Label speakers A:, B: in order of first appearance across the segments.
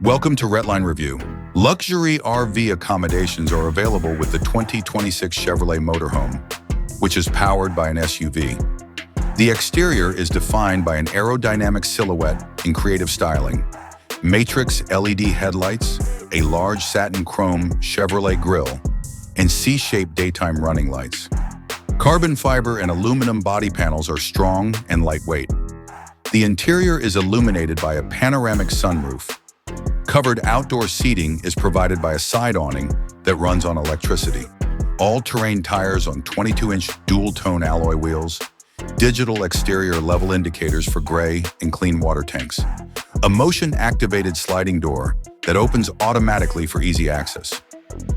A: Welcome to Redline Review. Luxury RV accommodations are available with the 2026 Chevrolet Motorhome, which is powered by an SUV. The exterior is defined by an aerodynamic silhouette in creative styling, matrix LED headlights, a large satin chrome Chevrolet grille, and C-shaped daytime running lights. Carbon fiber and aluminum body panels are strong and lightweight. The interior is illuminated by a panoramic sunroof. Covered outdoor seating is provided by a side awning that runs on electricity. All-terrain tires on 22-inch dual-tone alloy wheels, digital exterior level indicators for gray and clean water tanks, a motion-activated sliding door that opens automatically for easy access.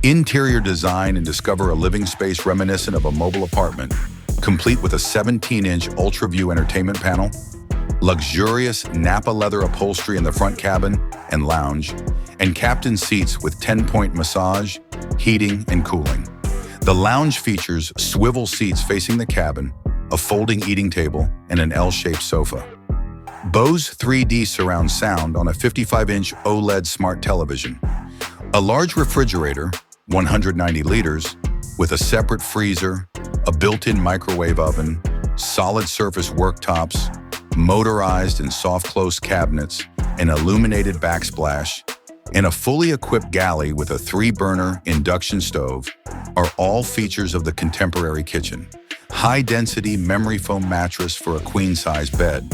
A: Interior design and discover a living space reminiscent of a mobile apartment, complete with a 17-inch ultra-view entertainment panel, luxurious Napa leather upholstery in the front cabin and lounge, and captain seats with 10-point massage, heating, and cooling. The lounge features swivel seats facing the cabin, a folding eating table, and an L-shaped sofa. Bose 3D surround sound on a 55-inch OLED smart television. A large refrigerator, 190 liters, with a separate freezer, a built-in microwave oven, solid surface worktops, motorized and soft-close cabinets, an illuminated backsplash, and a fully equipped galley with a 3-burner induction stove are all features of the contemporary kitchen. High-density memory foam mattress for a queen-size bed.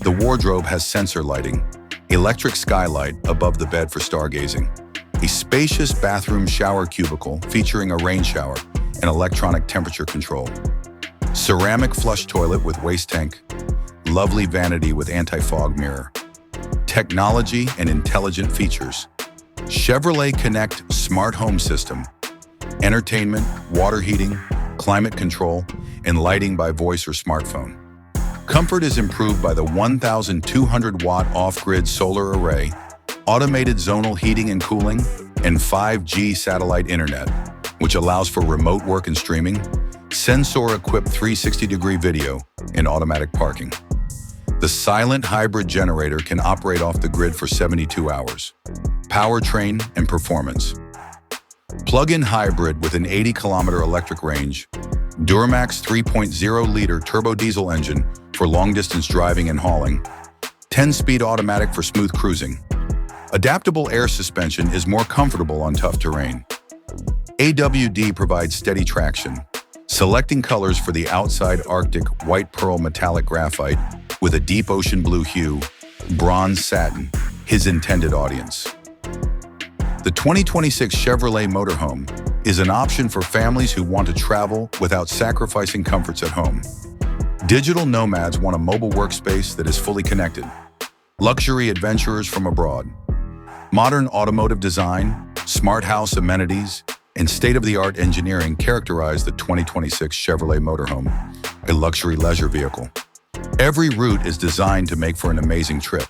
A: The wardrobe has sensor lighting, electric skylight above the bed for stargazing, a spacious bathroom shower cubicle featuring a rain shower and electronic temperature control, ceramic flush toilet with waste tank, lovely vanity with anti-fog mirror, technology and intelligent features, Chevrolet Connect smart home system, entertainment, water heating, climate control, and lighting by voice or smartphone. Comfort is improved by the 1,200-watt off-grid solar array, automated zonal heating and cooling, and 5G satellite internet, which allows for remote work and streaming, sensor-equipped 360-degree video, and automatic parking. The silent hybrid generator can operate off the grid for 72 hours. Powertrain and performance. Plug-in hybrid with an 80-kilometer electric range, Duramax 3.0-liter turbo diesel engine for long-distance driving and hauling, 10-speed automatic for smooth cruising. Adaptable air suspension is more comfortable on tough terrain. AWD provides steady traction. Selecting colors for the outside Arctic white pearl metallic graphite with a deep ocean blue hue, bronze satin, his intended audience. The 2026 Chevrolet Motorhome is an option for families who want to travel without sacrificing comforts at home. Digital nomads want a mobile workspace that is fully connected. Luxury adventurers from abroad. Modern automotive design, smart house amenities, and state-of-the-art engineering characterize the 2026 Chevrolet Motorhome, a luxury leisure vehicle. Every route is designed to make for an amazing trip.